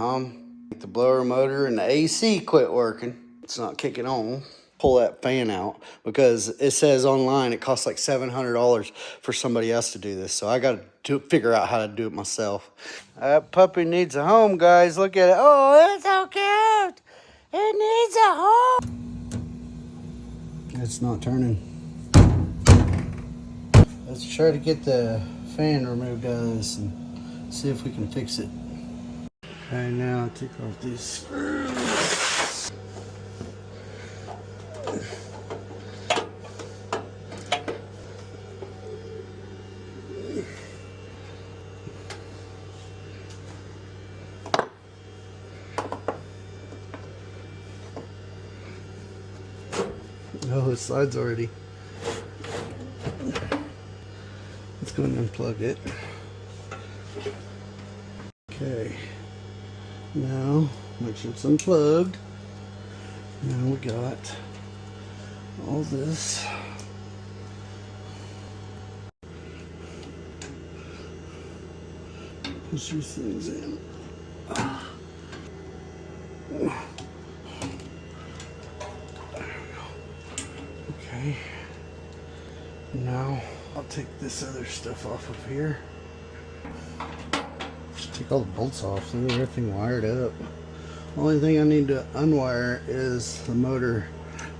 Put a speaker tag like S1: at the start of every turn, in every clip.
S1: The blower motor and the AC quit working. It's not kicking on. Pull that fan out because it says online it costs like $700 for somebody else to do this. So I got to figure out how to do it myself. That puppy needs a home, guys. Look at it. Oh, it's so cute. It needs a home. It's not turning. Let's try to get the fan removed out of this and see if we can fix it. Okay, now take off these screws. Oh, it slides already. Let's go and unplug it. Okay. Now, make sure it's unplugged. Now we got all this. Push these things in. Okay. Now I'll take this other stuff off of here. Just take all the bolts off. Leave everything wired up. Only thing I need to unwire is the motor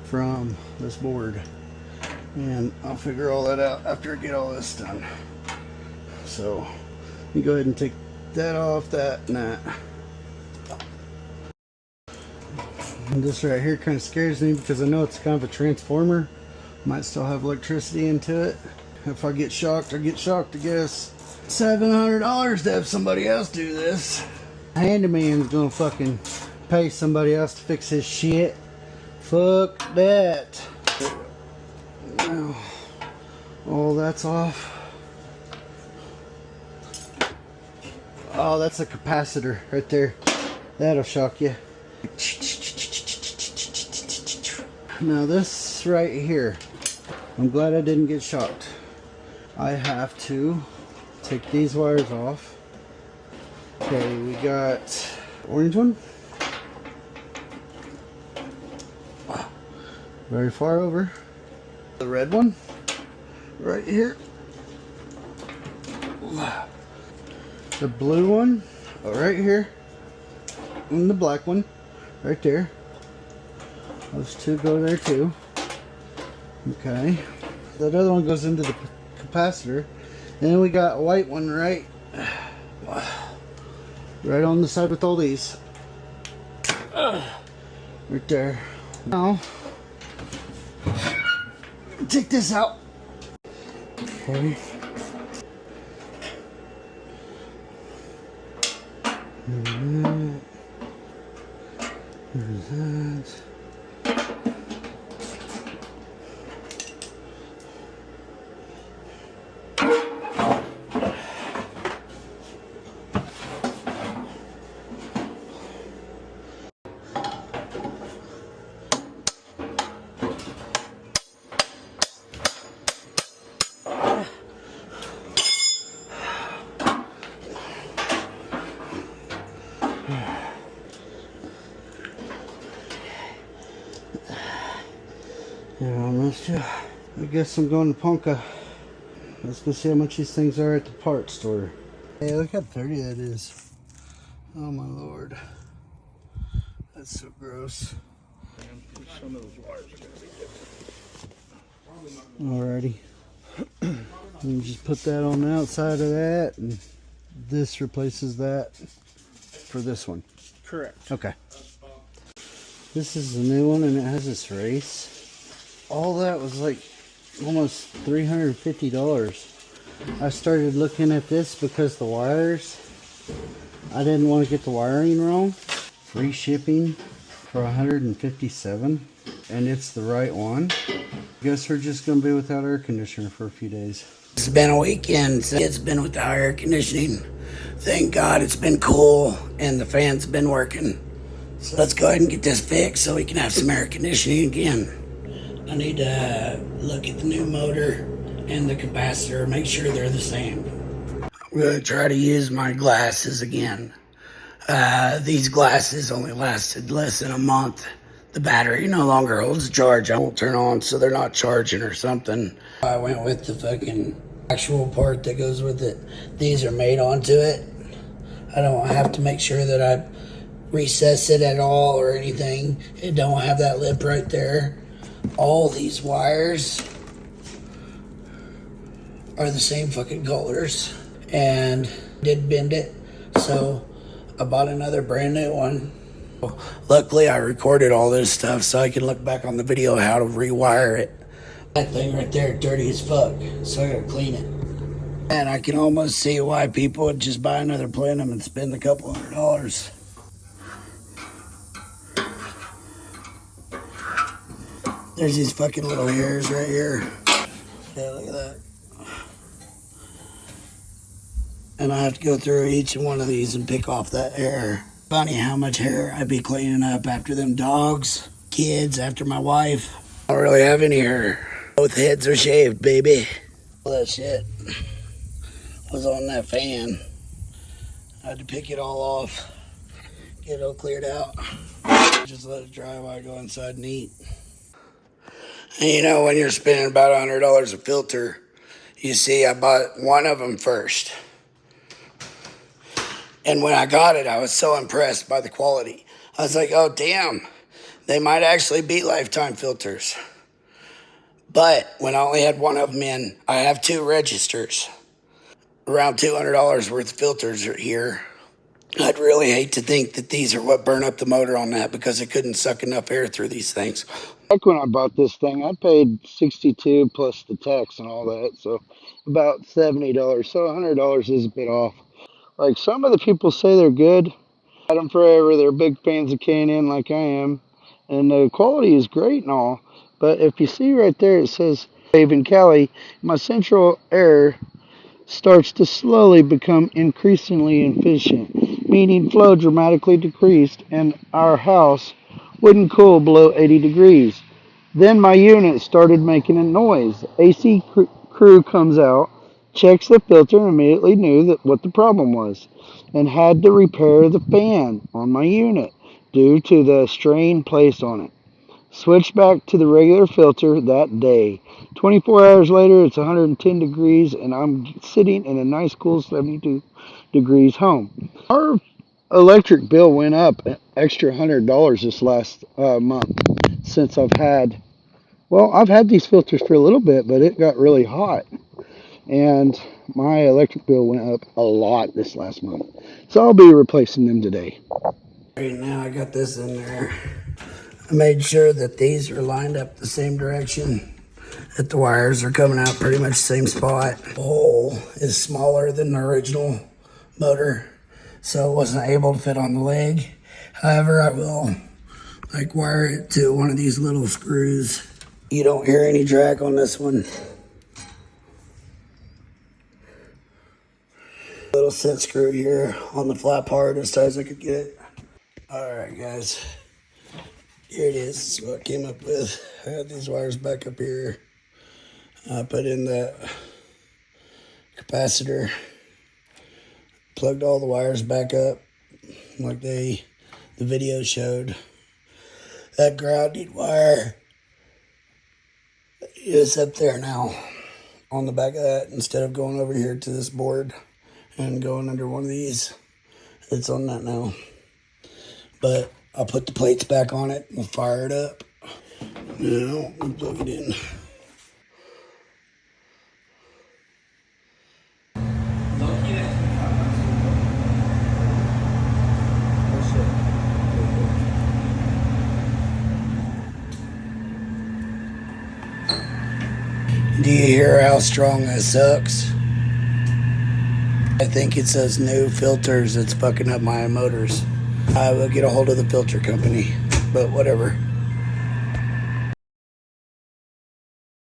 S1: from this board. And I'll figure all that out after I get all this done. So let me go ahead and take that off, that and that. And this right here kind of scares me because I know it's kind of a transformer. Might still have electricity into it. If I get shocked, I get shocked, I guess. $700 to have somebody else do this. Handyman's gonna fucking pay somebody else to fix his shit. Fuck that. Now, all that's off. Oh, that's a capacitor right there. That'll shock you. Now this right here, I'm glad I didn't get shocked. I have to take these wires off. Okay, we got orange one. Very far over. The red one right here. The blue one right here. And the black one right there. Those two go there too. Okay. That other one goes into the capacitor. And then we got a white one right on the side with all these. Right there. Now, take this out. Okay. There's that. I guess I'm going to Ponca. Let's go see how much these things are at the parts store. Hey, look how dirty that is. Oh my lord. That's so gross. Some of those wires are gonna be different. Alrighty. And just put that on the outside of that, and this replaces that for this one.
S2: Correct.
S1: Okay. This is the new one, and it has this race. All that was like almost $350. I started looking at this because the wires, I didn't want to get the wiring wrong. Free shipping for $157, and it's the right one. Guess we're just gonna be without air conditioner for a few days. It's been a weekend since it's been without air conditioning. Thank God it's been cool and the fan's been working. So let's go ahead and get this fixed so we can have some air conditioning again. I need to look at the new motor and the capacitor, make sure they're the same. I'm going to try to use my glasses again.
S2: These glasses only lasted less than a month. The battery no longer holds a charge. I won't turn on, so they're not charging or something. I went with the fucking actual part that goes with it. These are made onto it. I don't have to make sure that I recess it at all or anything. It don't have that lip right there. All these wires are the same fucking colors, and did bend it, so I bought another brand new one. Luckily I recorded all this stuff so I can look back on the video how to rewire it. That thing right there dirty as fuck, so I gotta clean it. And I can almost see why people would just buy another plenum and spend a couple $100. There's these fucking little hairs right here. Yeah, look at that. And I have to go through each one of these and pick off that hair. Funny how much hair I'd be cleaning up after them dogs, kids, after my wife. I don't really have any hair. Both heads are shaved, baby. All that shit was on that fan. I had to pick it all off, get it all cleared out. Just let it dry while I go inside and eat. And you know, when you're spending about $100 a filter, you see I bought one of them first. And when I got it, I was so impressed by the quality. I was like, oh, damn, they might actually be lifetime filters. But when I only had one of them in, I have two registers. Around $200 worth of filters are here. I'd really hate to think that these are what burn up the motor on that because it couldn't suck enough air through these things.
S1: Back when I bought this thing, I paid $62 plus the tax and all that, so about $70. So $100 is a bit off. Like, some of the people say they're good. Had them forever. They're big fans of K&N like I am. And the quality is great and all. But if you see right there, it says, Dave and Callie, my central air starts to slowly become increasingly efficient, meaning flow dramatically decreased, and our house wouldn't cool below 80 degrees. Then my unit started making a noise. AC crew comes out, checks the filter, and immediately knew that what the problem was, and had to repair the fan on my unit due to the strain placed on it. Switched back to the regular filter that day. 24 hours later, it's 110 degrees, and I'm sitting in a nice, cool 72 degrees home. Our electric bill went up an extra $100 this last month since I've had these filters for a little bit, but it got really hot, and my electric bill went up a lot this last month. So I'll be replacing them today.
S2: Right now I got this in there. I made sure that these are lined up the same direction, that the wires are coming out pretty much the same spot. The hole is smaller than the original motor, so it wasn't able to fit on the leg. However, I will wire it to one of these little screws. You don't hear any drag on this one. Little set screw here on the flat part as tight as I could get it. All right, guys. Here it is. This is what I came up with. I had these wires back up here. I put in the capacitor. Plugged all the wires back up like the video showed. That grounding wire is up there now on the back of that. Instead of going over here to this board and going under one of these, it's on that now. But I'll put the plates back on it. We'll fire it up. Now we'll plug it in. Do you hear how strong that sucks? I think it's those new filters that's fucking up my motors. I will get a hold of the filter company, but whatever.